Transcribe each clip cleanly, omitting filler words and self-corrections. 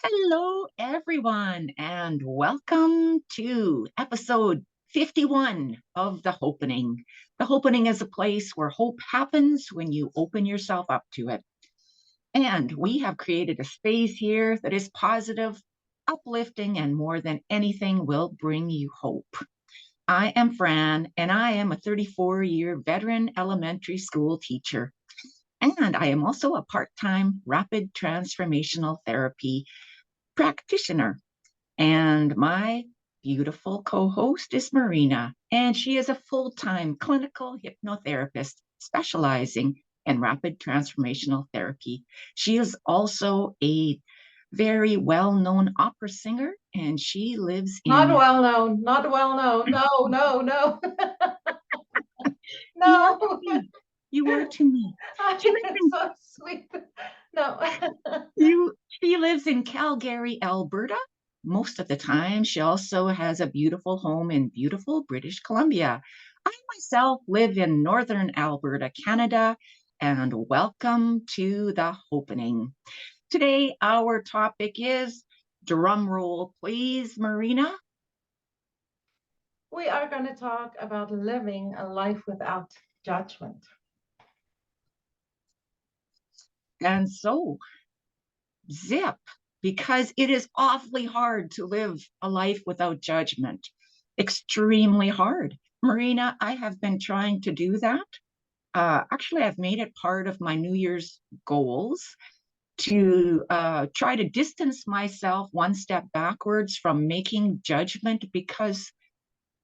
Hello, everyone, and welcome to episode 51 of The Hopenning. The Hopenning is a place where hope happens when you open yourself up to it. And we have created a space here that is positive, uplifting, and more than anything will bring you hope. I am Fran, and I am a 34-year veteran elementary school teacher. And I am also a part time rapid transformational therapy practitioner. And my beautiful co host is Marina, and she is a full time clinical hypnotherapist specializing in rapid transformational therapy. She is also a very well known opera singer, and she lives Not in. well known, not well known. No, no, no, You are no. to me. You are to me. She lives You're in. so sweet. No. She lives in Calgary, Alberta. Most of the time, she also has a beautiful home in beautiful British Columbia. I myself live in northern Alberta, Canada, and welcome to the Hopenning. Today, our topic is drum roll, please, Marina. We are going to talk about living a life without judgment. And so, zip, because it is awfully hard to live a life without judgment. Extremely hard. Marina, I have been trying to do that. Actually, I've made it part of my New Year's goals to try to distance myself one step backwards from making judgment because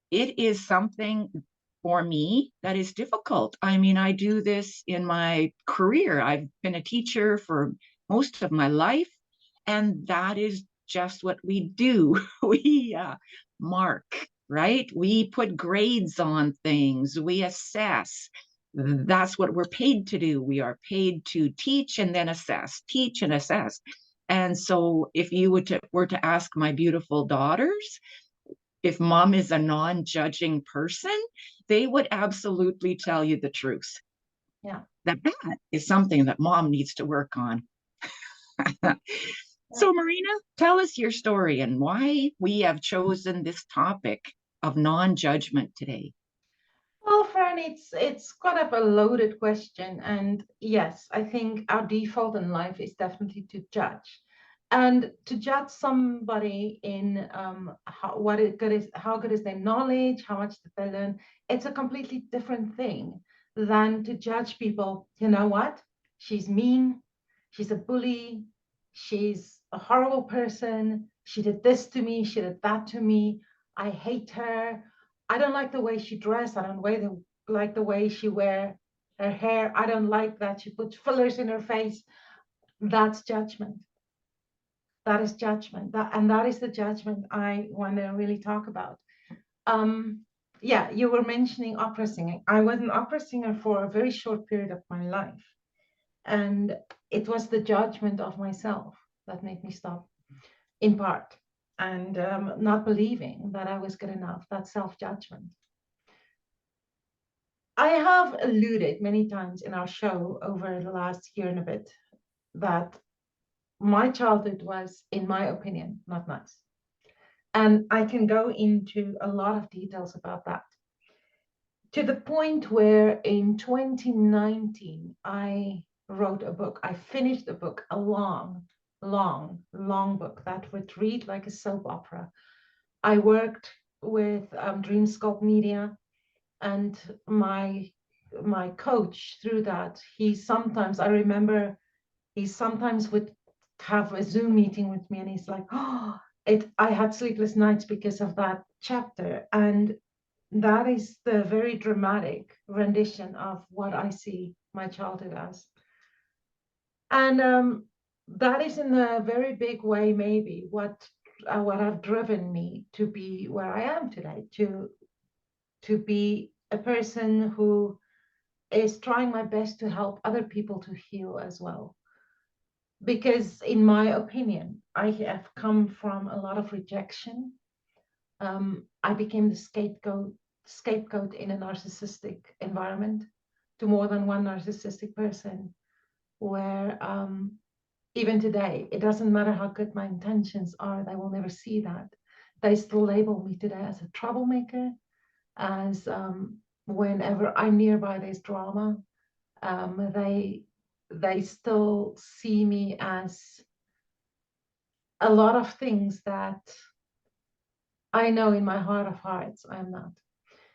it is something for me that is difficult. I mean, I do this in my career. I've been a teacher for most of my life, and that is just what we do. We mark, right? We put grades on things, we assess. That's what we're paid to do. We are paid to teach and then assess, teach and assess. And so, if you were to ask my beautiful daughters, if mom is a non-judging person, they would absolutely tell you the truth. Yeah. That is something that mom needs to work on. Yeah. So, Marina, tell us your story and why we have chosen this topic of non-judgment today. Well, Fran, it's kind of a loaded question, and yes, I think our default in life is definitely to judge, and to judge somebody in how good is their knowledge, how much did they learn. It's a completely different thing than to judge people. You know what? She's mean. She's a bully. She's a horrible person. She did this to me. She did that to me. I hate her. I don't like the way she dressed. I don't like the way she wear her hair. I don't like that she puts fillers in her face. That's judgment. That is judgment. And that is the judgment I want to really talk about. Um, yeah, you were mentioning opera singing. I was an opera singer for a very short period of my life. And it was the judgment of myself that made me stop, in part, and not believing that I was good enough, that self-judgment. I have alluded many times in our show over the last year and a bit that my childhood was, in my opinion, not nice. And I can go into a lot of details about that. To the point where in 2019, I wrote a book. I finished a book, a long, long, long book that would read like a soap opera. I worked with Dream Sculpt Media, and my coach through that, I remember he sometimes would have a Zoom meeting with me, and he's like, oh, I had sleepless nights because of that chapter. And that is the very dramatic rendition of what I see my childhood as. And that is in a very big way maybe what have driven me to be where I am today, to be a person who is trying my best to help other people to heal as well. Because, in my opinion, I have come from a lot of rejection. I became the scapegoat in a narcissistic environment to more than one narcissistic person, where even today, it doesn't matter how good my intentions are, they will never see that. They still label me today as a troublemaker, as whenever I'm nearby there's drama. They still see me as a lot of things that I know in my heart of hearts I'm not.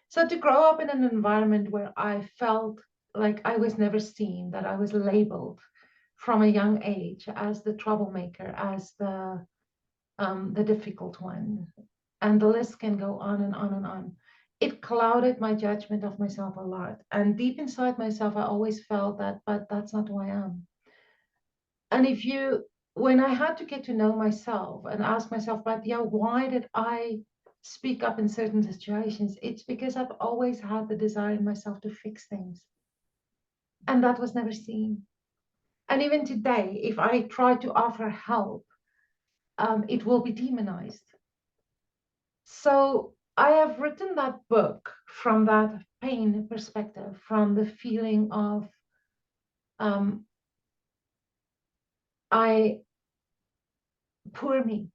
So to grow up in an environment where I felt like I was never seen, that I was labeled from a young age as the troublemaker, as the difficult one, and the list can go on and on and on. It clouded my judgment of myself a lot. And deep inside myself, I always felt that, but that's not who I am. And when I had to get to know myself and ask myself, but yeah, why did I speak up in certain situations? It's because I've always had the desire in myself to fix things. And that was never seen. And even today, if I try to offer help, it will be demonized. So I have written that book from that pain perspective, from the feeling of poor me.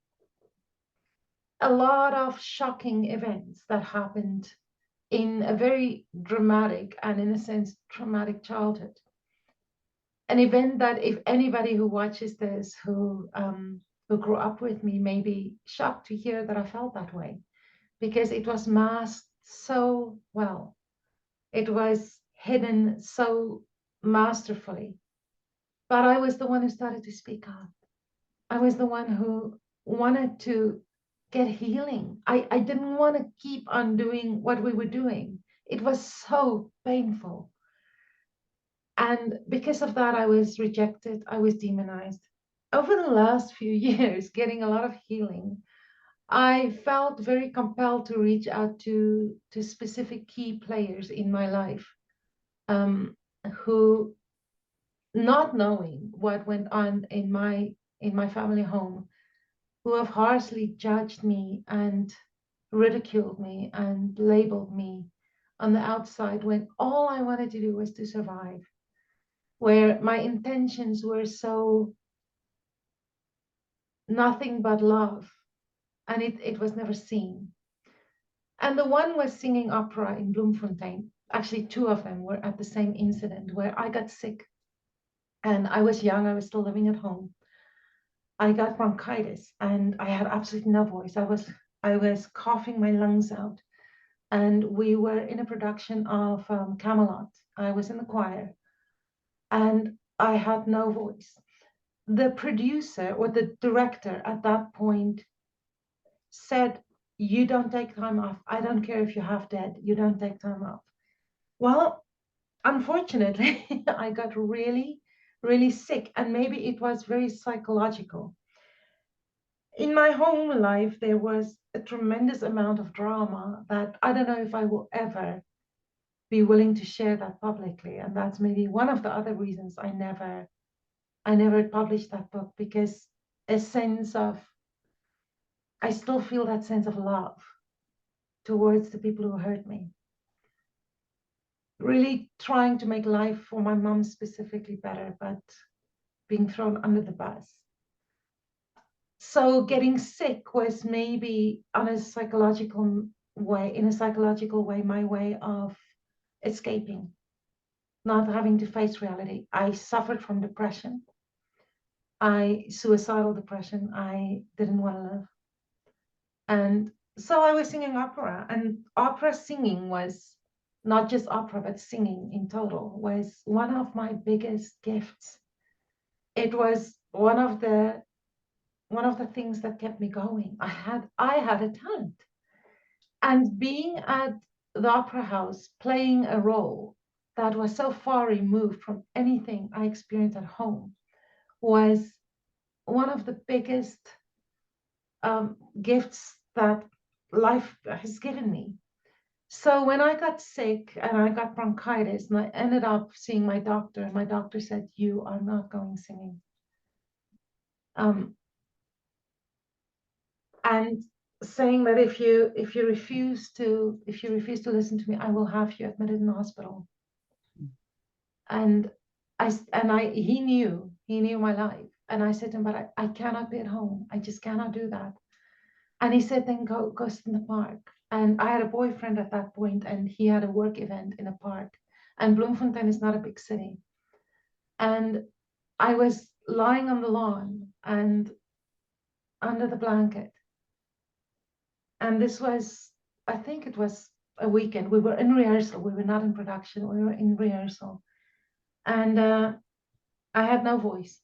A lot of shocking events that happened in a very dramatic and, in a sense, traumatic childhood. An event that, if anybody who watches this who grew up with me may be shocked to hear that I felt that way, because it was masked so well. It was hidden so masterfully. But I was the one who started to speak up. I was the one who wanted to get healing. I didn't want to keep on doing what we were doing. It was so painful. And because of that, I was rejected. I was demonized. Over the last few years, getting a lot of healing, I felt very compelled to reach out to specific key players in my life, who, not knowing what went on in my family home, who have harshly judged me and ridiculed me and labeled me on the outside, when all I wanted to do was to survive, where my intentions were so nothing but love, and it was never seen. And the one was singing opera in Bloemfontein. Actually, two of them were at the same incident where I got sick. And I was young, I was still living at home. I got bronchitis and I had absolutely no voice. I was coughing my lungs out. And we were in a production of Camelot. I was in the choir and I had no voice. The producer or the director at that point said, "You don't take time off. I don't care if you're half dead. You don't take time off." Well, unfortunately, I got really, really sick, and maybe it was very psychological. In my home life, there was a tremendous amount of drama that I don't know if I will ever be willing to share that publicly. And that's maybe one of the other reasons I never published that book, because I still feel that sense of love towards the people who hurt me. Really trying to make life for my mom specifically better, but being thrown under the bus. So getting sick was maybe in a psychological way, my way of escaping, not having to face reality. I suffered from depression. Suicidal depression. I didn't want to live. And so I was singing opera, and opera singing was not just opera, but singing in total was one of my biggest gifts. It was one of the things that kept me going. I had a talent. And being at the opera house, playing a role that was so far removed from anything I experienced at home, was one of the biggest gifts that life has given me. So when I got sick and I got bronchitis, and I ended up seeing my doctor, and my doctor said, "You are not going singing." And saying that if you refuse to listen to me, I will have you admitted in the hospital. And he knew my life, And I said to him, but I cannot be at home. I just cannot do that. And he said, then go sit in the park. And I had a boyfriend at that point, and he had a work event in a park. And Bloemfontein is not a big city. And I was lying on the lawn and under the blanket. And this was, I think it was a weekend. We were in rehearsal. We were not in production. We were in rehearsal. And I had no voice.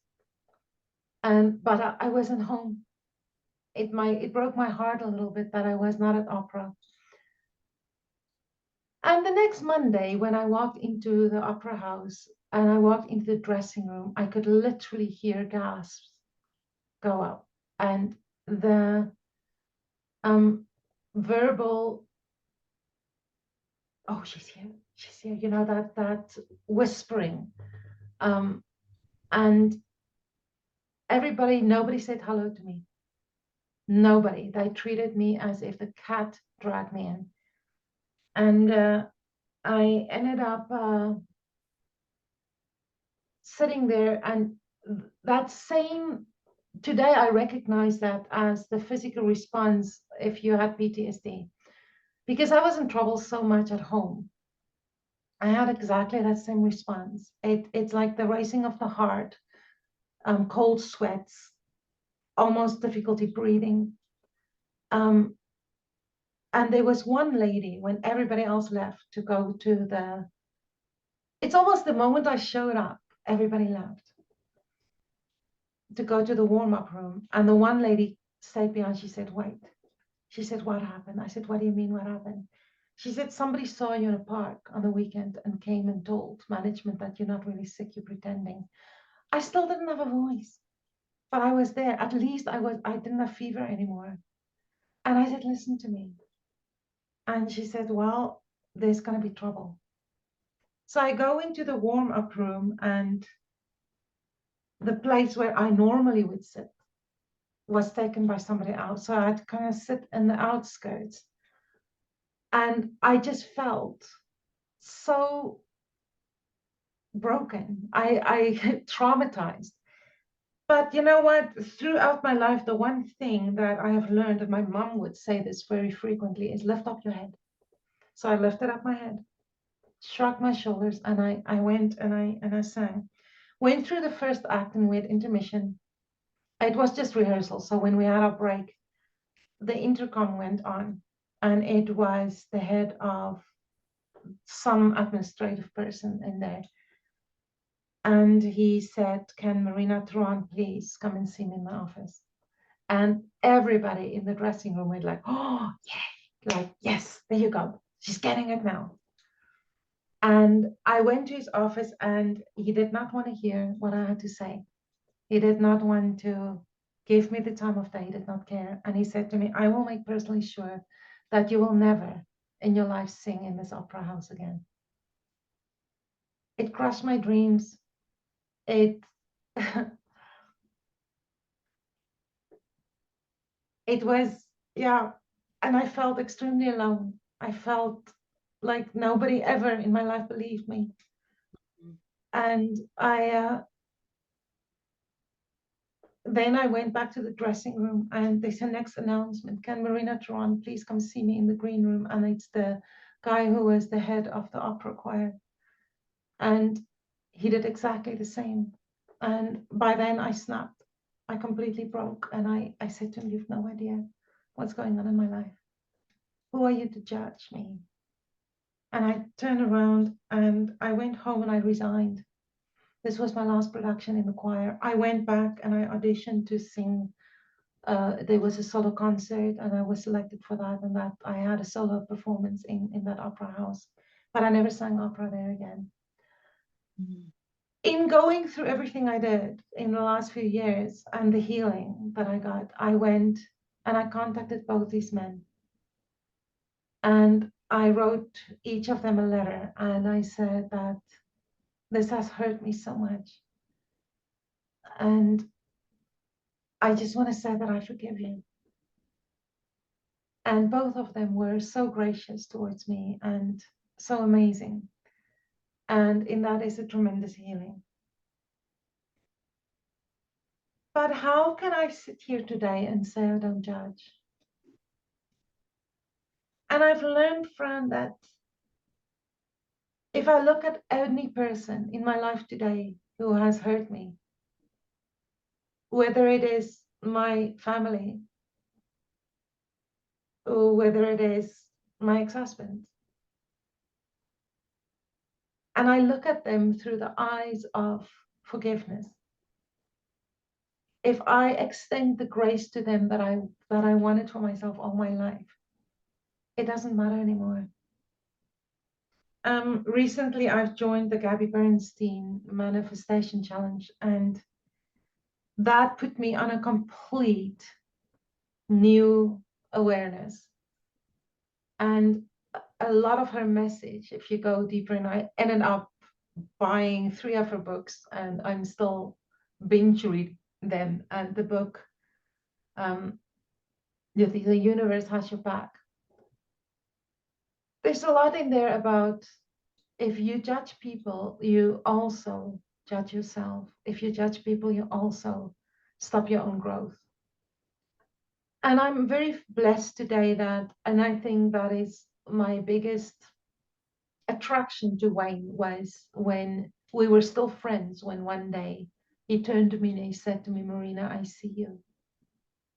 But I wasn't home. It broke my heart a little bit that I was not at opera. And the next Monday, when I walked into the opera house and I walked into the dressing room, I could literally hear gasps go up. And the verbal, oh, she's here, you know, that whispering. And nobody said hello to me. Nobody. They treated me as if the cat dragged me in. And I ended up sitting there, and that same, today I recognize that as the physical response if you had PTSD, because I was in trouble so much at home. I had exactly that same response. It's like the racing of the heart, cold sweats, almost difficulty breathing. And there was one lady when everybody else left to go to it's almost the moment I showed up, everybody left to go to the warm-up room. And the one lady stayed behind. She said, wait. She said, what happened? I said, what do you mean, what happened? She said, somebody saw you in a park on the weekend and came and told management that you're not really sick, you're pretending. I still didn't have a voice, but I was there. At least I didn't have fever anymore. And I said, listen to me. And she said, well, there's going to be trouble. So I go into the warm-up room, and the place where I normally would sit was taken by somebody else. So I had to kind of sit in the outskirts. And I just felt so broken. I traumatized. But you know what? Throughout my life, the one thing that I have learned, and my mom would say this very frequently, is lift up your head. So I lifted up my head, shrugged my shoulders, and I went and I sang. Went through the first act, and we had intermission. It was just rehearsal. So when we had our break, the intercom went on, and it was the head of some administrative person in there. And he said, can Marina Theron please come and see me in my office? And everybody in the dressing room went like, oh, yeah, like, yes, there you go. She's getting it now. And I went to his office, and he did not want to hear what I had to say. He did not want to give me the time of day. He did not care. And he said to me, I will make personally sure that you will never in your life sing in this opera house again. It crushed my dreams. It it was, yeah, and I felt extremely alone. I felt like nobody ever in my life believed me. And then I went back to the dressing room, and there's a next announcement. Can Marina Theron please come see me in the green room? And it's the guy who was the head of the opera choir. And he did exactly the same. And by then I snapped. I completely broke. And I said to him, you've no idea what's going on in my life. Who are you to judge me? And I turned around and I went home and I resigned. This was my last production in the choir. I went back and I auditioned to sing. There was a solo concert, and I was selected for that. And that I had a solo performance in that opera house. But I never sang opera there again. Mm-hmm. In going through everything I did in the last few years and the healing that I got, I went and I contacted both these men. And I wrote each of them a letter, and I said that this has hurt me so much. And I just want to say that I forgive you. And both of them were so gracious towards me and so amazing. And in that is a tremendous healing. But how can I sit here today and say I don't judge? And I've learned, Fran, that if I look at any person in my life today who has hurt me, whether it is my family or whether it is my ex-husband, and I look at them through the eyes of forgiveness, if I extend the grace to them that I wanted for myself all my life, it doesn't matter anymore. Recently I've joined the Gabby Bernstein Manifestation Challenge, and that put me on a complete new awareness. And a lot of her message, if you go deeper, and I ended up buying 3 of her books, and I'm still binge read them. And the book, the universe has your back. There's a lot in there about if you judge people, you also judge yourself. If you judge people, you also stop your own growth. And I'm very blessed today that, and I think that is my biggest attraction to Wayne, was when we were still friends, when one day he turned to me and he said to me, Marina, I see you.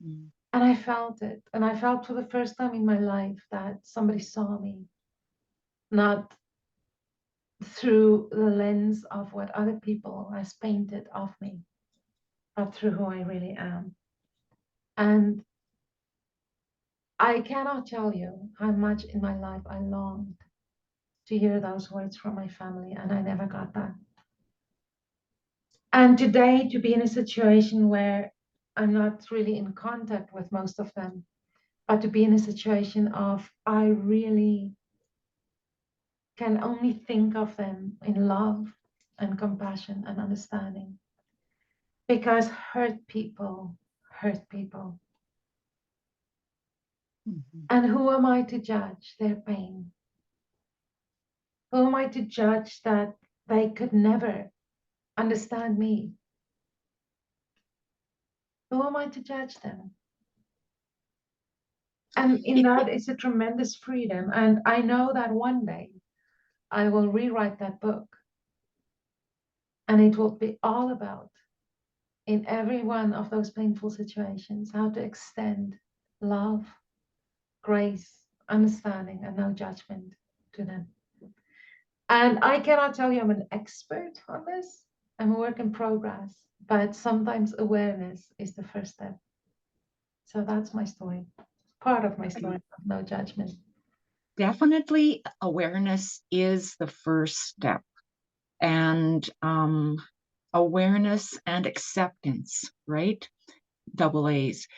Mm. And I felt it. And I felt for the first time in my life that somebody saw me, not through the lens of what other people has painted of me, but through who I really am. And I cannot tell you how much in my life I longed to hear those words from my family, and I never got that. And today, to be in a situation where I'm not really in contact with most of them, but to be in a situation of I really can only think of them in love and compassion and understanding. Because hurt people hurt people. Mhm. And who am I to judge their pain? Who am I to judge that they could never understand me? Who am I to judge them? And in that is a tremendous freedom. And I know that one day I will rewrite that book. And it will be all about, in every one of those painful situations, how to extend love, grace, understanding, and no judgment to them. And I cannot tell you I'm an expert on this. I'm a work in progress, but sometimes awareness is the first step. So that's my story, part of my story of no judgment. Definitely, awareness is the first step, and awareness and acceptance, right? Double A's.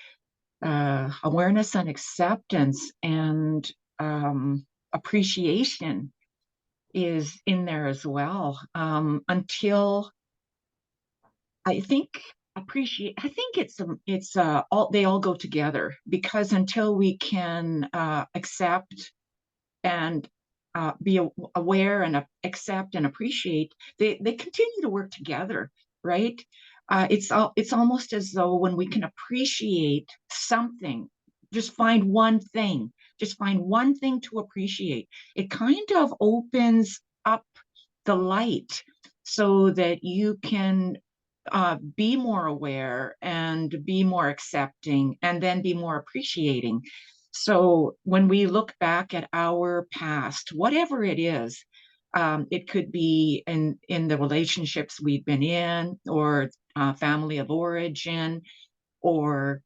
Awareness and acceptance and appreciation is in there as well. Until I think I think it's all, they all go together, because until we can accept and be aware and accept and appreciate, they continue to work together, right? It's almost as though when we can appreciate something, just find one thing to appreciate, it kind of opens up the light so that you can be more aware and be more accepting and then be more appreciating. So when we look back at our past, whatever it is, it could be in the relationships we've been in, or family of origin, or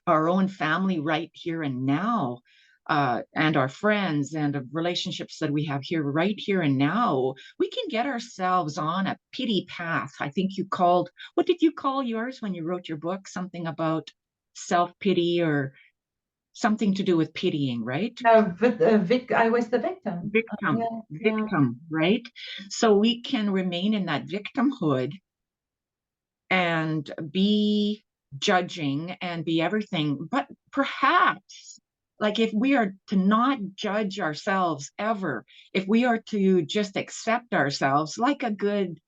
our own family right here and now, and our friends and the relationships that we have here right here and now, we can get ourselves on a pity path. I think what did you call yours when you wrote your book? Something about self-pity, or something to do with pitying, right? I was the victim. Victim, Yeah. right? So we can remain in that victimhood and be judging and be everything. But perhaps, like, if we are to not judge ourselves ever, if we are to just accept ourselves like a good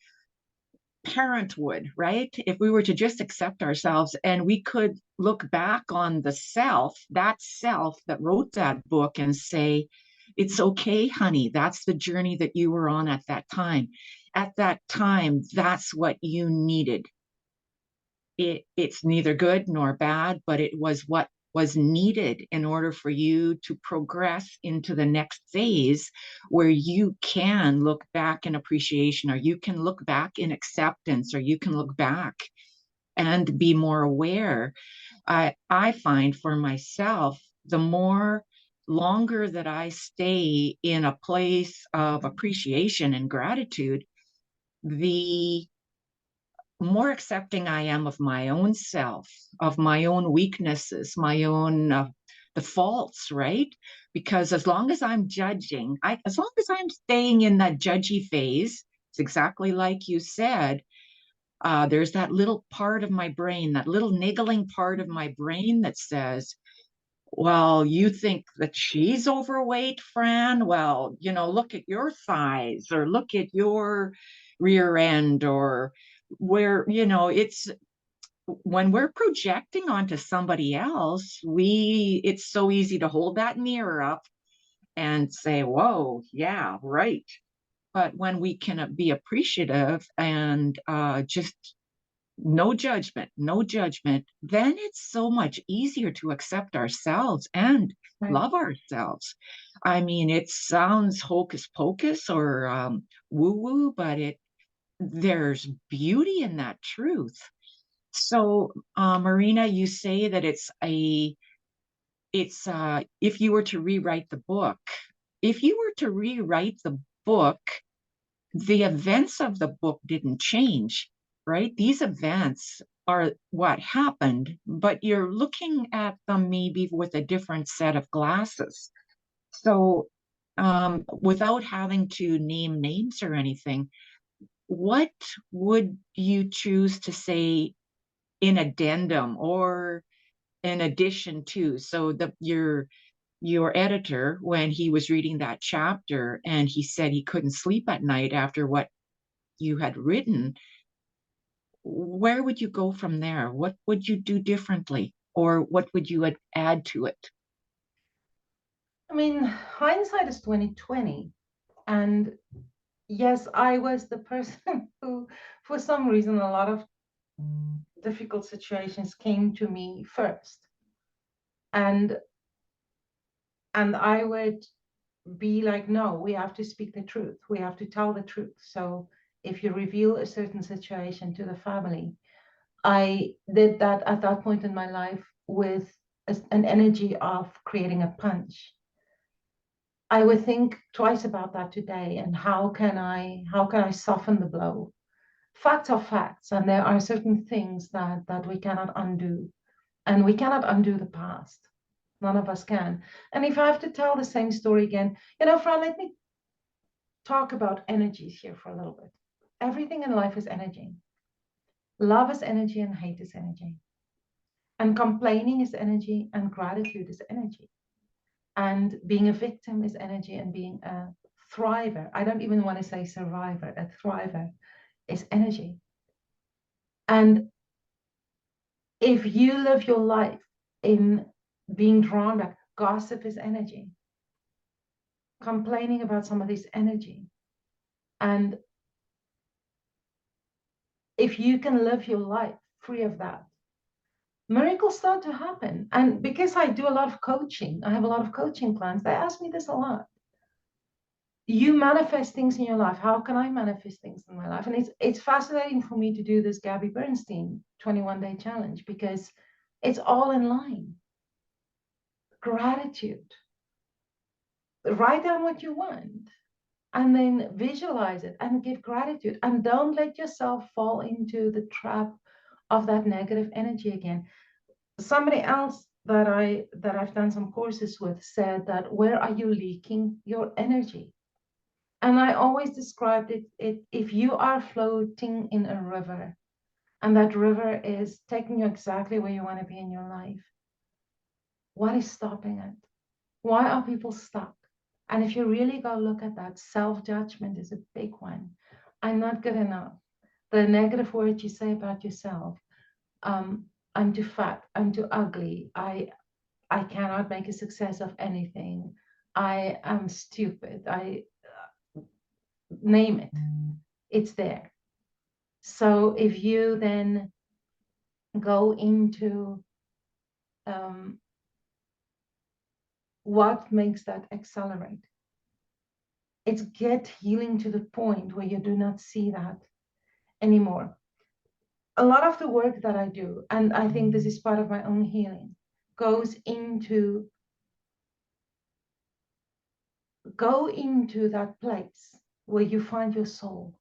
parenthood, right? If we were to just accept ourselves and we could look back on the self that wrote that book and say, it's okay, honey, that's the journey that you were on at that time. At that time, that's what you needed. It's neither good nor bad, but it was what was needed in order for you to progress into the next phase where you can look back in appreciation, or you can look back in acceptance, or you can look back and be more aware. I find for myself, the more longer that I stay in a place of appreciation and gratitude, the more accepting I am of my own self, of my own weaknesses, my own the faults, right? Because as long as I'm judging, as long as I'm staying in that judgy phase, it's exactly like you said. There's that little part of my brain, that little niggling part of my brain that says, well, you think that she's overweight, Fran? Well, look at your thighs, or look at your rear end, or where, it's when we're projecting onto somebody else, it's so easy to hold that mirror up and say, whoa, yeah, right. But when we can be appreciative and just no judgment, then it's so much easier to accept ourselves and Right. love ourselves. I mean, it sounds hocus pocus or woo woo, but there's beauty in that truth. So, Marina, you say that if you were to rewrite the book, if you were to rewrite the book, the events of the book didn't change, right? These events are what happened, but you're looking at them maybe with a different set of glasses. So, without having to name names or anything, what would you choose to say in addendum or in addition to? So your editor, when he was reading that chapter and he said he couldn't sleep at night after what you had written, where would you go from there? What would you do differently, or what would you add to it? I mean, hindsight is 2020. And yes, I was the person who, for some reason, a lot of difficult situations came to me first. And I would be like, no, we have to speak the truth. We have to tell the truth. So if you reveal a certain situation to the family, I did that at that point in my life with an energy of creating a punch. I would think twice about that today, and how can I soften the blow? Facts are facts, and there are certain things that we cannot undo, and we cannot undo the past. None of us can. And if I have to tell the same story again, Fran, let me talk about energies here for a little bit. Everything in life is energy. Love is energy and hate is energy. And complaining is energy and gratitude is energy. And being a victim is energy, and being a thriver, I don't even want to say survivor, a thriver is energy. And if you live your life in being drawn back, gossip is energy. Complaining about somebody's energy. And if you can live your life free of that, miracles start to happen. And because I do a lot of coaching, I have a lot of coaching clients, they ask me this a lot. You manifest things in your life. How can I manifest things in my life? And it's fascinating for me to do this Gabby Bernstein 21-day challenge, because it's all in line. Gratitude. Write down what you want and then visualize it and give gratitude, and don't let yourself fall into the trap of that negative energy again. Somebody else that I've done some courses with said that, where are you leaking your energy? And I always described it, if you are floating in a river and that river is taking you exactly where you want to be in your life, what is stopping it? Why are people stuck? And if you really go look at that, self-judgment is a big one. I'm not good enough. the negative words you say about yourself. I'm too fat, I'm too ugly, I cannot make a success of anything, I am stupid, I name it, it's there. So if you then go into what makes that accelerate, it's get healing to the point where you do not see that anymore. A lot of the work that I do, and I think this is part of my own healing, goes into that place where you find your soul,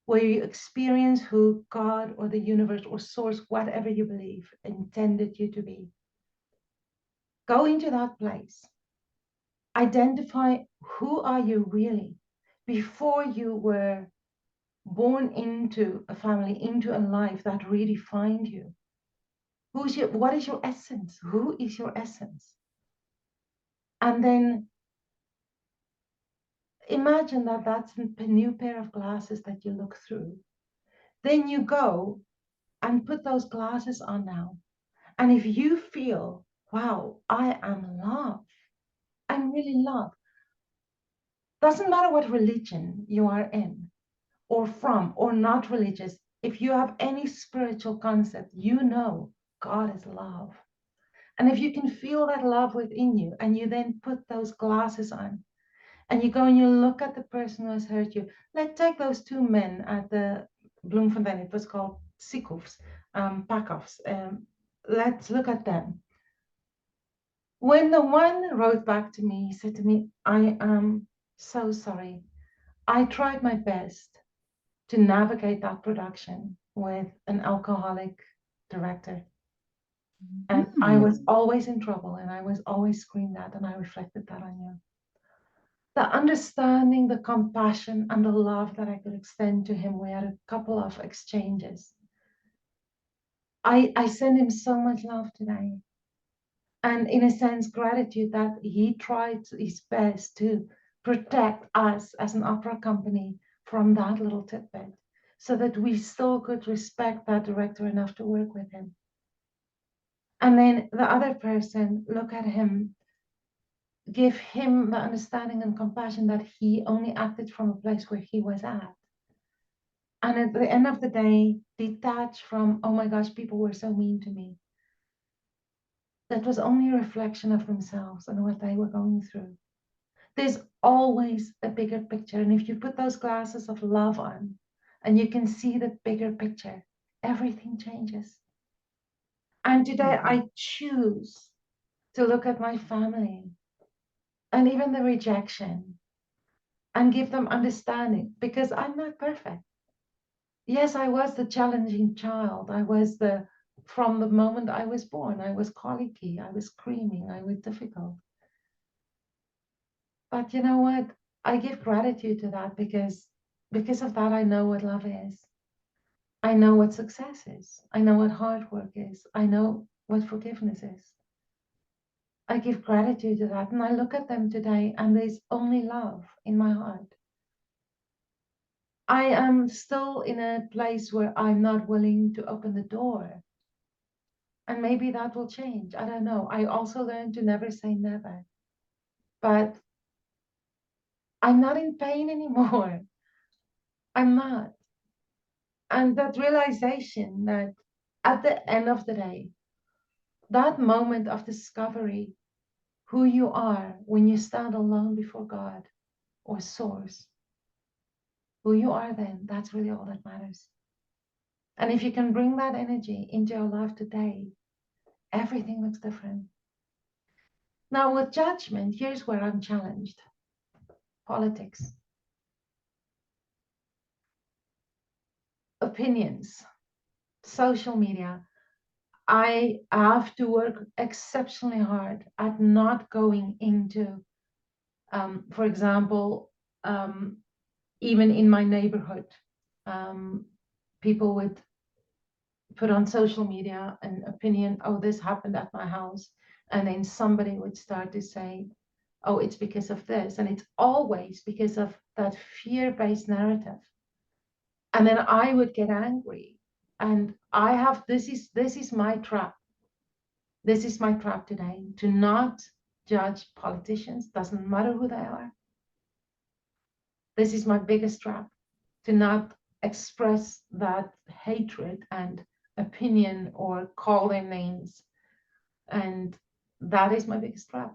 where you experience who God or the universe or source, whatever you believe, intended you to be. Go into that place. Identify who are you really before you were born into a family, into a life that redefined you. What is your essence? Who is your essence? And then imagine that that's a new pair of glasses that you look through. Then you go and put those glasses on now. And if you feel, wow, I am love, I'm really love. Doesn't matter what religion you are in or from or not religious. If you have any spiritual concept, you know God is love. And if you can feel that love within you and you then put those glasses on and you go and you look at the person who has hurt you. Let's take those two men at the Bloemfontein, it was called Sikhoffs, Pakoffs. Let's look at them. When the one wrote back to me, he said to me, I am so sorry. I tried my best to navigate that production with an alcoholic director. And I was always in trouble and I was always screamed at, and I reflected that on you. The understanding, the compassion, and the love that I could extend to him. We had a couple of exchanges. I send him so much love today. And in a sense, gratitude that he tried his best to protect us as an opera company from that little tidbit so that we still could respect that director enough to work with him. And then the other person, look at him, give him the understanding and compassion that he only acted from a place where he was at. And at the end of the day, detach from, oh my gosh, people were so mean to me. That was only a reflection of themselves and what they were going through. There's always a bigger picture. And if you put those glasses of love on and you can see the bigger picture, everything changes. And today I choose to look at my family and even the rejection and give them understanding, because I'm not perfect. Yes, I was the challenging child. From the moment I was born, I was colicky, I was screaming, I was difficult. But you know what? I give gratitude to that because of that, I know what love is. I know what success is. I know what hard work is. I know what forgiveness is. I give gratitude to that. And I look at them today and there's only love in my heart. I am still in a place where I'm not willing to open the door. And maybe that will change. I don't know. I also learned to never say never. But I'm not in pain anymore. I'm not. And that realization that at the end of the day, that moment of discovery, who you are when you stand alone before God or Source, who you are then, that's really all that matters. And if you can bring that energy into your life today, everything looks different. Now, with judgment, here's where I'm challenged. Politics. Opinions. Social media. I have to work exceptionally hard at not going into, for example, even in my neighborhood, people would put on social media an opinion, oh, this happened at my house. And then somebody would start to say, oh, it's because of this. And it's always because of that fear-based narrative. And then I would get angry. And I have, this is my trap. This is my trap today, to not judge politicians, doesn't matter who they are. This is my biggest trap, to not express that hatred and opinion or call their names. And that is my biggest trap.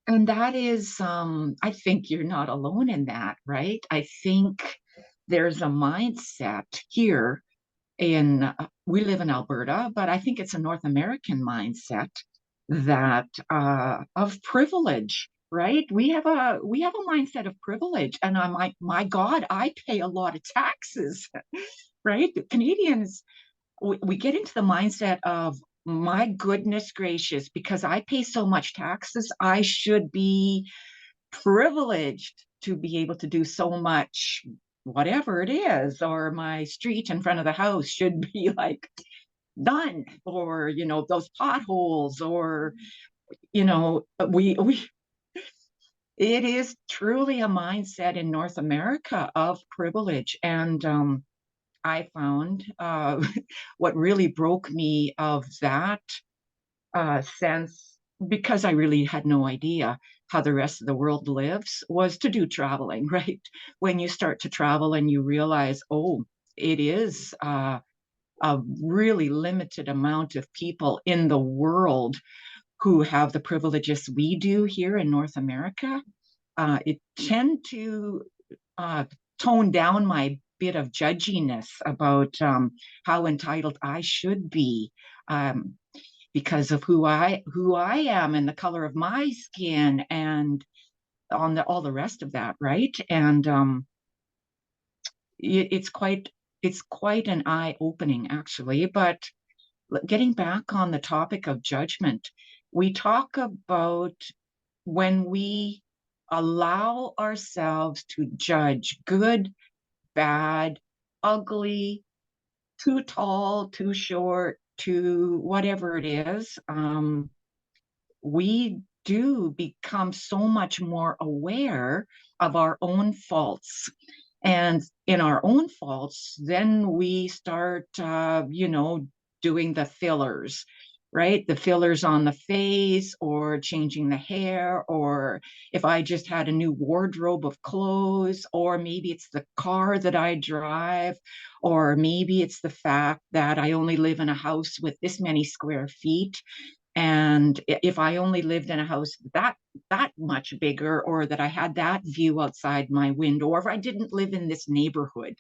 And that is, I think you're not alone in that, right? I think there's a mindset here we live in Alberta, but I think it's a North American mindset that of privilege, right? We have a mindset of privilege, and I'm like, my God, I pay a lot of taxes, right? Canadians, we get into the mindset of, my goodness gracious, because I pay so much taxes, I should be privileged to be able to do so much, whatever it is, or my street in front of the house should be like done, or those potholes, or we it is truly a mindset in North America of privilege. And I found what really broke me of that sense, because I really had no idea how the rest of the world lives, was to do traveling, right? When you start to travel and you realize, oh, it is a really limited amount of people in the world who have the privileges we do here in North America. It tend to uh, tone down my bit of judginess about how entitled I should be. Because of who I am and the color of my skin, and on all the rest of that, right? And it's quite an eye opening, actually. But getting back on the topic of judgment, we talk about when we allow ourselves to judge good, bad, ugly, too tall, too short, too whatever it is. We do become so much more aware of our own faults. And in our own faults, then we start, doing the fillers, right? The fillers on the face, or changing the hair, or if I just had a new wardrobe of clothes, or maybe it's the car that I drive, or maybe it's the fact that I only live in a house with this many square feet, and if I only lived in a house that much bigger, or that I had that view outside my window, or if I didn't live in this neighborhood,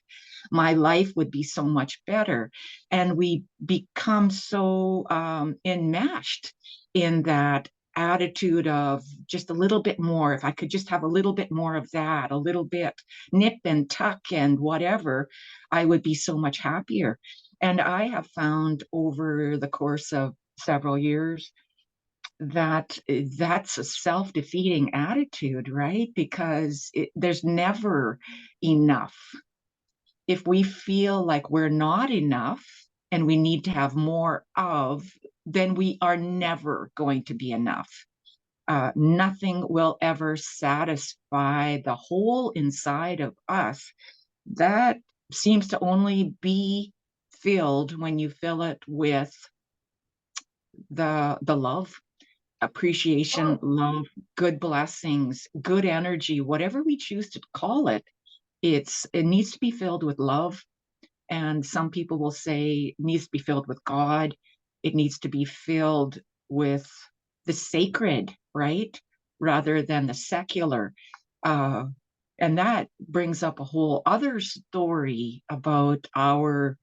my life would be so much better. And we become so enmeshed in that attitude of just a little bit more. If I could just have a little bit more of that, a little bit nip and tuck and whatever, I would be so much happier. And I have found over the course of several years that that's a self-defeating attitude, right? Because there's never enough. If we feel like we're not enough and we need to have more of, then we are never going to be enough. Nothing will ever satisfy the hole inside of us that seems to only be filled when you fill it with the love, appreciation, Oh, love, good blessings, good energy, whatever we choose to call it. It needs to be filled with love. And some people will say it needs to be filled with God. It needs to be filled with the sacred, right? Rather than the secular. Uh, and that brings up a whole other story about our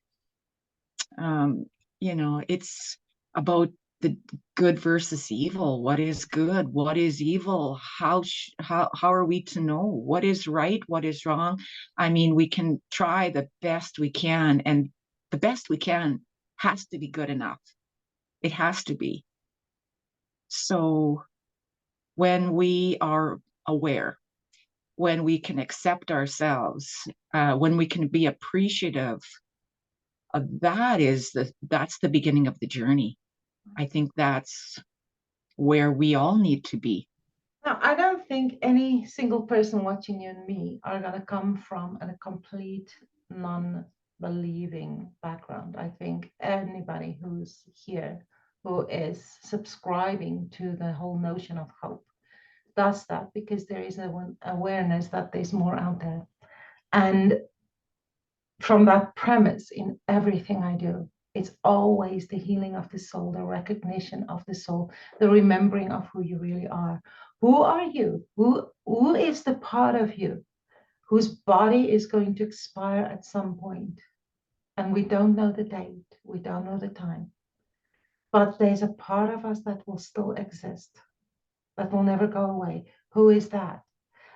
it's about the good versus evil. What is good? What is evil? How are we to know what is right? What is wrong? I mean, we can try the best we can, and the best we can has to be good enough. It has to be. So when we are aware, when we can accept ourselves, when we can be appreciative, that's the beginning of the journey. I think that's where we all need to be. no, I don't think any single person watching you and me are going to come from a complete non-believing background. I think anybody who's here who is subscribing to the whole notion of hope does that because there is an awareness that there's more out there. And from that premise in everything I do, it's always the healing of the soul, the recognition of the soul, the remembering of who you really are. Who are you? Who is the part of you whose body is going to expire at some point? And we don't know the date, we don't know the time. But there's a part of us that will still exist, that will never go away. Who is that?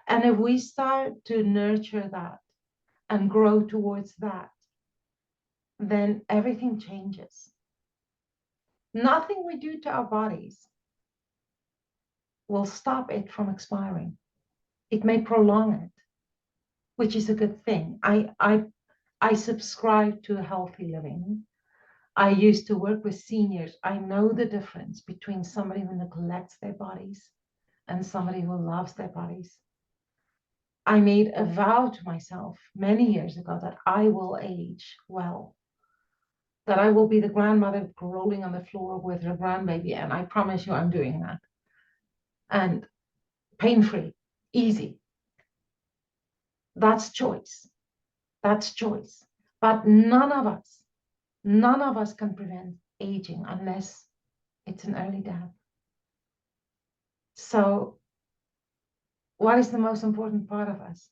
And if we start to nurture that and grow towards that, then everything changes. Nothing we do to our bodies will stop it from expiring. It may prolong it, which is a good thing. I subscribe to healthy living. I used to work with seniors. I know the difference between somebody who neglects their bodies and somebody who loves their bodies. I made a vow to myself many years ago that I will age well, that I will be the grandmother rolling on the floor with her grandbaby. And I promise you, I'm doing that. And pain-free, easy. That's choice. That's choice. But none of us can prevent aging unless it's an early death. So what is the most important part of us?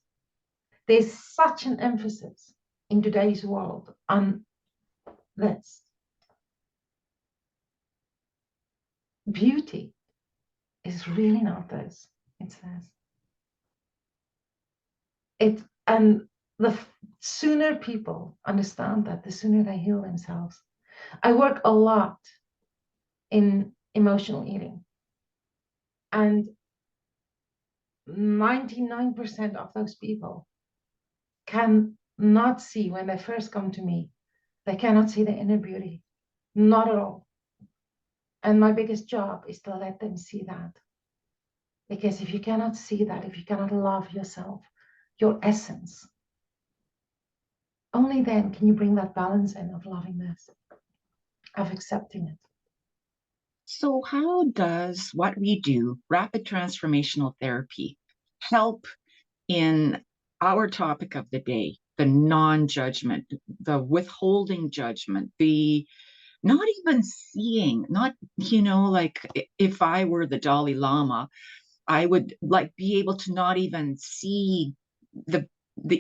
There's such an emphasis in today's world on this. Beauty is really not this, it says. And the sooner people understand that, the sooner they heal themselves. I work a lot in emotional eating. And 99% of those people cannot see, when they first come to me, they cannot see the inner beauty. Not at all. And my biggest job is to let them see that. Because if you cannot see that, if you cannot love yourself, your essence, only then can you bring that balance in of loving this, of accepting it. So, how does what we do, rapid transformational therapy, help in our topic of the day, the non-judgment, the withholding judgment, the not even seeing, not, like if I were the Dalai Lama, I would like be able to not even see the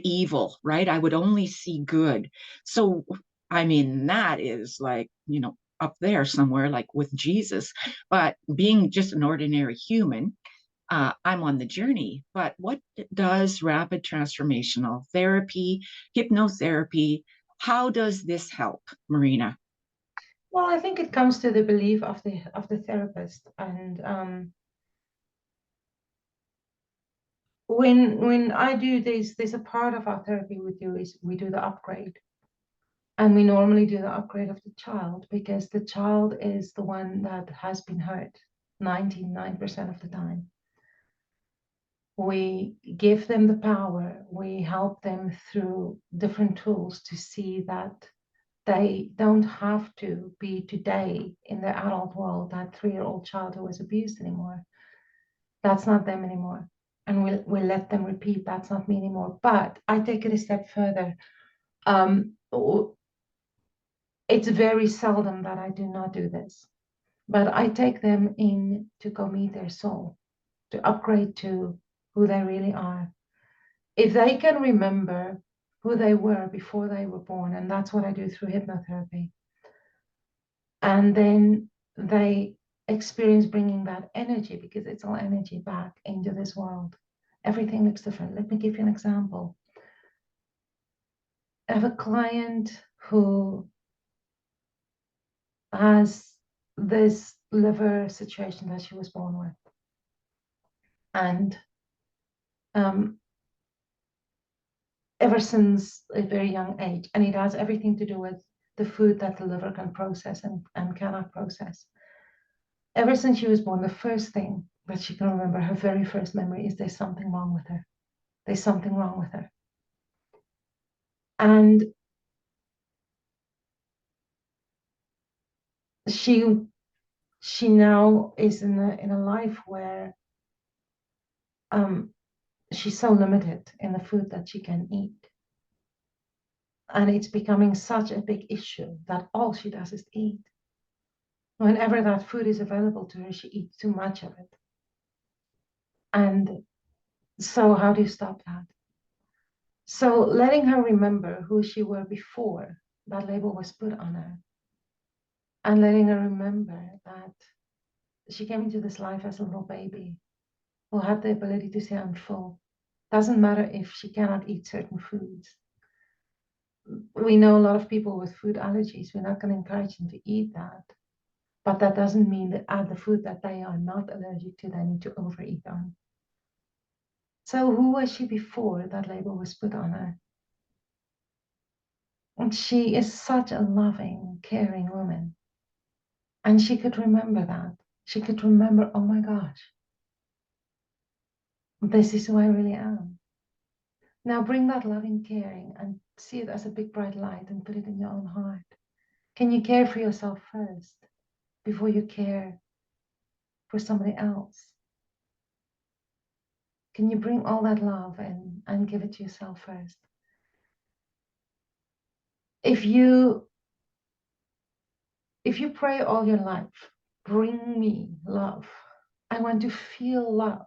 evil, right? I would only see good. So, I mean, that is like, up there somewhere, like with Jesus. But being just an ordinary human, I'm on the journey. But what does rapid transformational therapy, hypnotherapy, how does this help, Marina? Well, I think it comes to the belief of the therapist. And when I do this, there's a part of our therapy we do is we do the upgrade. And we normally do the upgrade of the child because the child is the one that has been hurt 99% of the time. We give them the power, we help them through different tools to see that they don't have to be today in the adult world that 3-year-old child who was abused anymore. That's not them anymore. And we'll let them repeat, that's not me anymore. But I take it a step further. It's very seldom that I do not do this, but I take them in to go meet their soul, to upgrade to who they really are. If they can remember who they were before they were born, and that's what I do through hypnotherapy, and then they experience bringing that energy, because it's all energy, back into this world. Everything looks different. Let me give you an example. I have a client who has this liver situation that she was born with. And ever since a very young age, and it has everything to do with the food that the liver can process and cannot process. Ever since she was born, the first thing But she can remember her very first memory is there's something wrong with her. There's something wrong with her. And she now is in a life where she's so limited in the food that she can eat. And it's becoming such a big issue that all she does is eat. Whenever that food is available to her, she eats too much of it. And so how do you stop that? So letting her remember who she were before that label was put on her, and letting her remember that she came into this life as a little baby who had the ability to say, I'm full. Doesn't matter if she cannot eat certain foods. We know a lot of people with food allergies. We're not going to encourage them to eat that. But that doesn't mean that the food that they are not allergic to, they need to overeat on. So who was she before that label was put on her? And she is such a loving, caring woman. And she could remember that. She could remember, oh my gosh, this is who I really am. Now bring that loving, caring and see it as a big bright light and put it in your own heart. Can you care for yourself first before you care for somebody else? Can you bring all that love and give it to yourself first? If you pray all your life, bring me love. I want to feel love.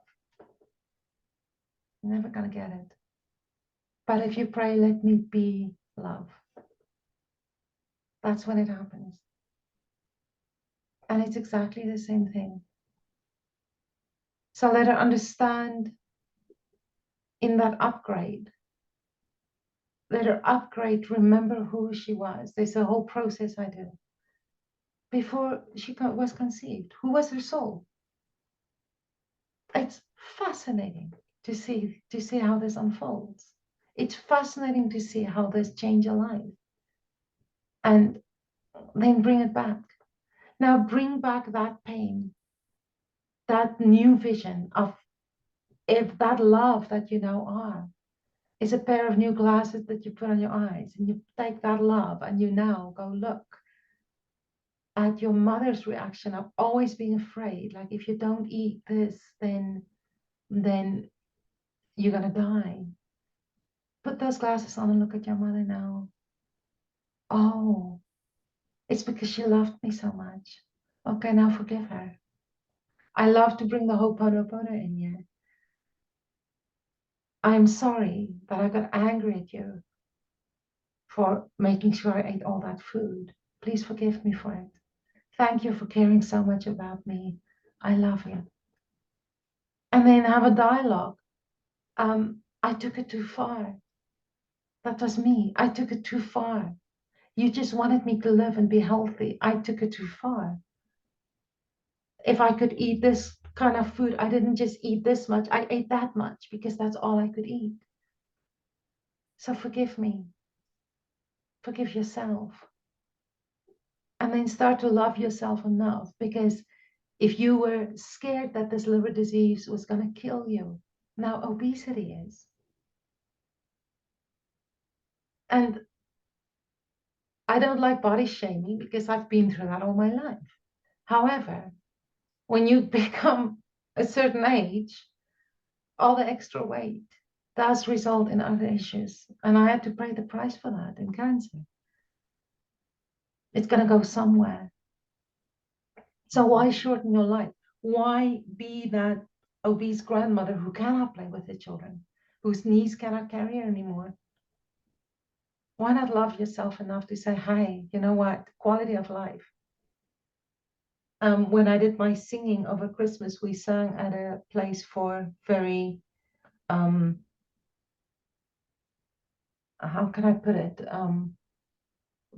You're never going to get it. But if you pray, let me be love, that's when it happens. And it's exactly the same thing. So let her understand in that upgrade. Let her upgrade, remember who she was. There's a whole process I do. Before she was conceived, who was her soul? It's fascinating to see how this unfolds. It's fascinating to see how this changes a life. And then bring it back. Now bring back that pain, that new vision of if that love that you now are is a pair of new glasses that you put on your eyes, and you take that love and you now go look at your mother's reaction of always being afraid, like if you don't eat this, then you're gonna die. Put those glasses on and look at your mother now. Oh, it's because she loved me so much. Okay, now forgive her. I love to bring the Ho'oponopono in here. I'm sorry that I got angry at you for making sure I ate all that food. Please forgive me for it. Thank you for caring so much about me. I love you. And then have a dialogue. I took it too far. That was me. I took it too far. You just wanted me to live and be healthy. I took it too far. If I could eat this kind of food, I didn't just eat this much. I ate that much because that's all I could eat. So forgive me. Forgive yourself. And then start to love yourself enough, because if you were scared that this liver disease was going to kill you, now obesity is. And I don't like body shaming because I've been through that all my life. However, when you become a certain age, all the extra weight does result in other issues. And I had to pay the price for that in cancer. It's going to go somewhere. So why shorten your life? Why be that obese grandmother who cannot play with the children, whose knees cannot carry her anymore? Why not love yourself enough to say, hey, you know what? Quality of life. When I did my singing over Christmas, we sang at a place for very, how can I put it?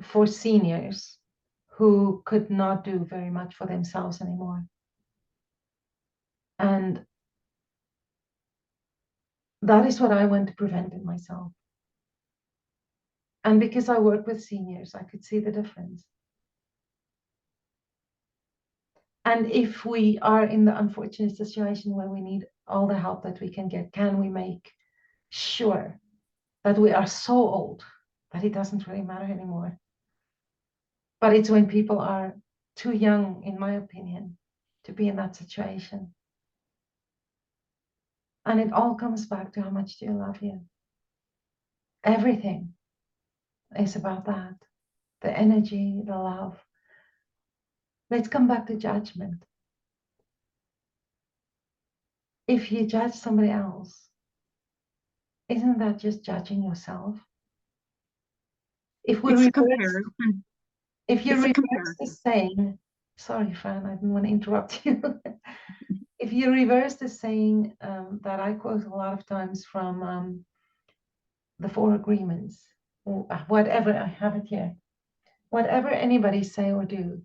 For seniors who could not do very much for themselves anymore. And that is what I want to prevent in myself. And because I work with seniors, I could see the difference. And if we are in the unfortunate situation where we need all the help that we can get, can we make sure that we are so old that it doesn't really matter anymore? But it's when people are too young, in my opinion, to be in that situation. And it all comes back to how much do you love you? Everything is about that. The energy, the love. Let's come back to judgment. If you judge somebody else, isn't that just judging yourself? If we It's a reverse, comparison. if you It's a reverse the comparison. saying, sorry, Fran, I didn't want to interrupt you. If you reverse the saying that I quote a lot of times from the Four Agreements, or whatever, I have it here. Whatever anybody say or do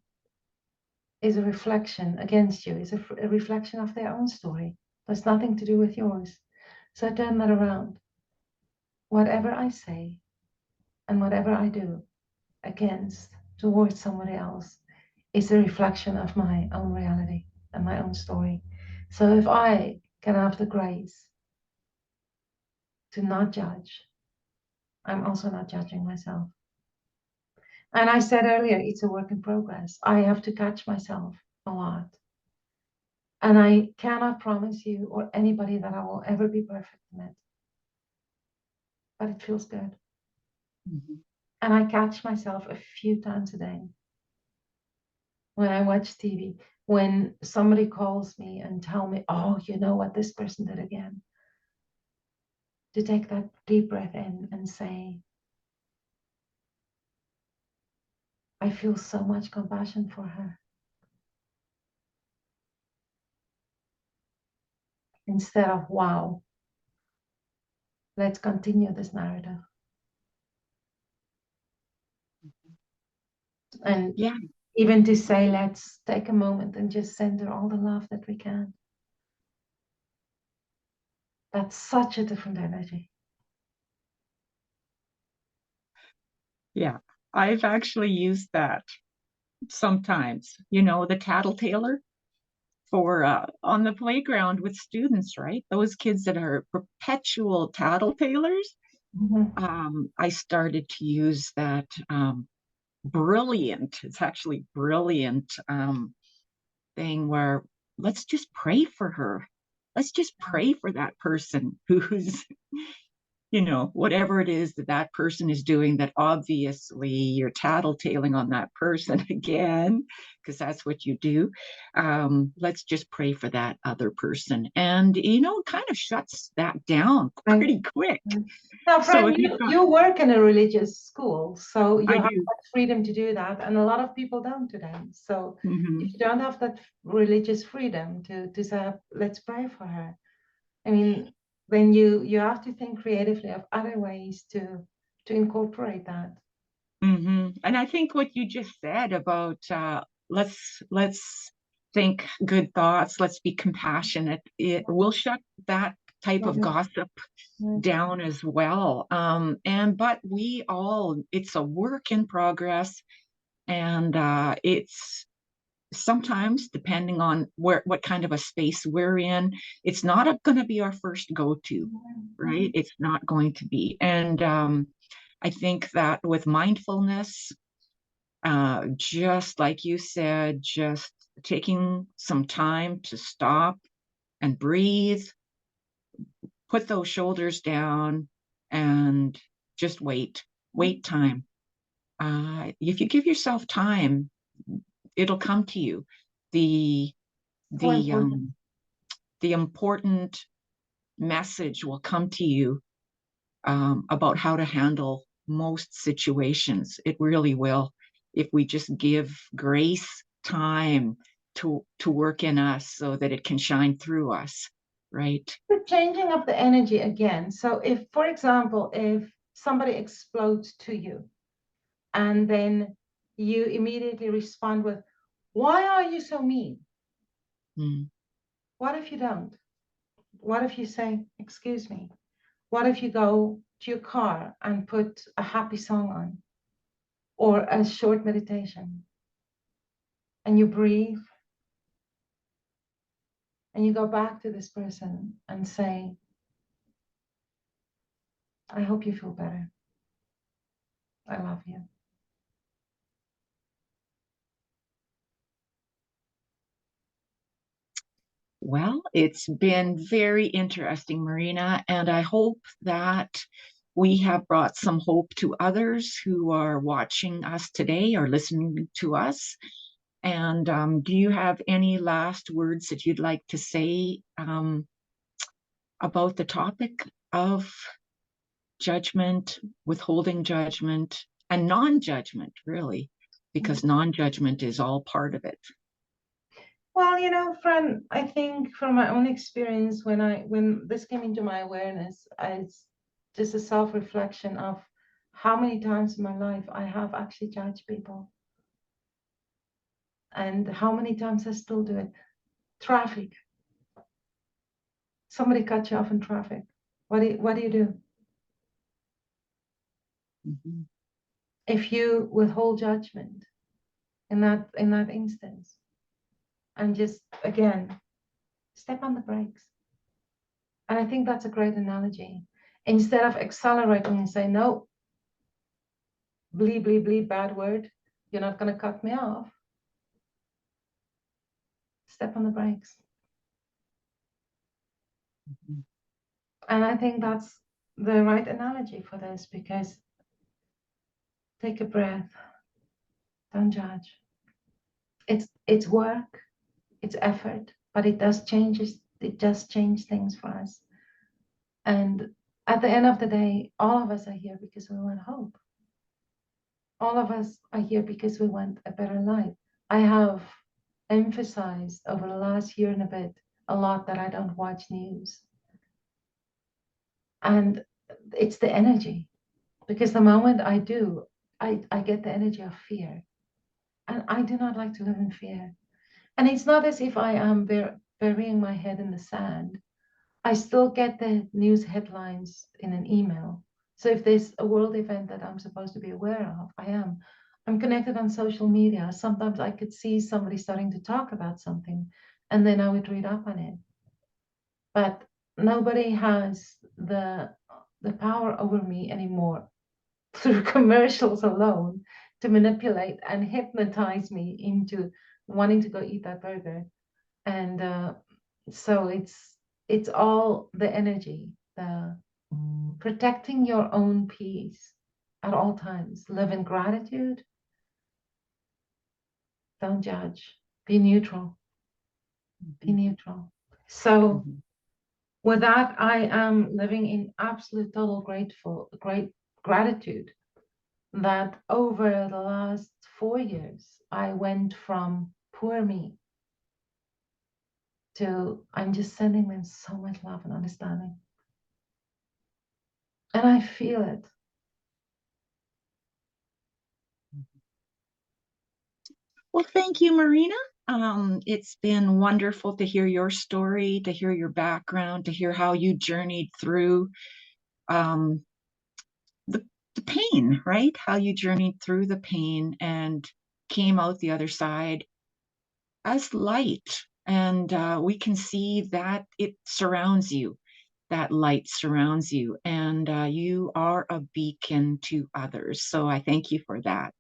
is a reflection against you, is a reflection of their own story. There's nothing to do with yours. So turn that around. Whatever I say and whatever I do against, towards somebody else, is a reflection of my own reality and my own story. So if I can have the grace to not judge, I'm also not judging myself. And I said earlier, it's a work in progress. I have to catch myself a lot. And I cannot promise you or anybody that I will ever be perfect in it. But it feels good. Mm-hmm. And I catch myself a few times a day when I watch TV, when somebody calls me and tell me, oh, you know what this person did again. To take that deep breath in and say, I feel so much compassion for her. Instead of, wow, let's continue this narrative. And Yeah. even to say, let's take a moment and just send her all the love that we can. That's such a different energy. Yeah. I've actually used that sometimes, you know, the tattletailer for on the playground with students, right? Those kids that are perpetual tattletalers. Mm-hmm. I started to use that brilliant, it's actually brilliant thing where let's just pray for her. Let's just pray for that person who's, you know, whatever it is that that person is doing, that obviously you're tattletaling on that person again, because that's what you do. Let's just pray for that other person. And, you know, it kind of shuts that down Right. pretty quick. Now, So Fran, if you've got, you work in a religious school, so you I have do. that freedom to do that, and a lot of people don't today. So Mm-hmm. if you don't have that religious freedom to say, let's pray for her, I mean, then you have to think creatively of other ways to incorporate that. Mm-hmm. And I think what you just said about let's think good thoughts, let's be compassionate, it will shut that type of gossip down as well. And but we all, it's a work in progress, and it's sometimes depending on where what kind of a space we're in, it's not going to be our first go-to, right? It's not going to be. And I think that with mindfulness, just like you said, just taking some time to stop and breathe, put those shoulders down, and just wait time. If you give yourself time, it'll come to you. The So the important. um, the important message will come to you about how to handle most situations. It really will, if we just give grace time to work in us so that it can shine through us, right? The changing of the energy again. So if, for example, if somebody explodes to you, and then you immediately respond with, why are you so mean? Mm. What if you don't? What if you say, excuse me? What if you go to your car and put a happy song on or a short meditation and you breathe and you go back to this person and say, I hope you feel better. I love you. Well, it's been very interesting, Marina, and I hope that we have brought some hope to others who are watching us today or listening to us. And do you have any last words that you'd like to say about the topic of judgment, withholding judgment, and non-judgment, really? Because non-judgment is all part of it. Well, you know, Fran, I think from my own experience, when this came into my awareness, it's just a self-reflection of how many times in my life I have actually judged people, and how many times I still do it. Traffic. Somebody cut you off in traffic. What do you do? Mm-hmm. If you withhold judgment in that instance, and just again step on the brakes. And I think that's a great analogy. Instead of accelerating and say, no, bleep, bleep, bleep, bad word, you're not going to cut me off. Step on the brakes. Mm-hmm. And I think that's the right analogy for this, because take a breath, don't judge. It's work, it's effort, but it does change things for us. And at the end of the day, all of us are here because we want hope. All of us are here because we want a better life. I have emphasized over the last year and a bit a lot that I don't watch news. And it's the energy, because the moment I do, I get the energy of fear. And I do not like to live in fear. And it's not as if I am burying my head in the sand. I still get the news headlines in an email. So if there's a world event that I'm supposed to be aware of, I am. I'm connected on social media. Sometimes I could see somebody starting to talk about something, and then I would read up on it. But nobody has the power over me anymore through commercials alone to manipulate and hypnotize me into wanting to go eat that burger. And so it's all the energy, the protecting your own peace at all times. Live in gratitude. Don't judge. Be neutral. Be neutral. So Mm-hmm. with that, I am living in absolute total great gratitude that over the last 4 years, I went from poor me to I'm just sending them so much love and understanding. And I feel it. Well, thank you, Marina. It's been wonderful to hear your story, to hear your background, to hear how you journeyed through um, the, the pain, right? How you journeyed through the pain and came out the other side as light. And we can see that it surrounds you, that light surrounds you, and you are a beacon to others. So I thank you for that.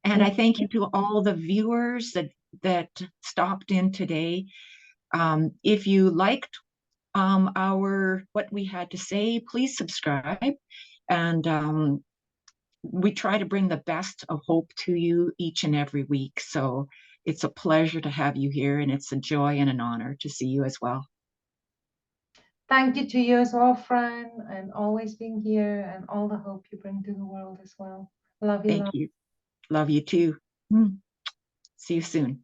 And I thank you to all the viewers that stopped in today. If you liked our what we had to say, please subscribe. And we try to bring the best of hope to you each and every week. So it's a pleasure to have you here, and it's a joy and an honor to see you as well. Thank you to you as well, Fran, and always being here and all the hope you bring to the world as well. Love you. Thank you. Love you too. See you soon.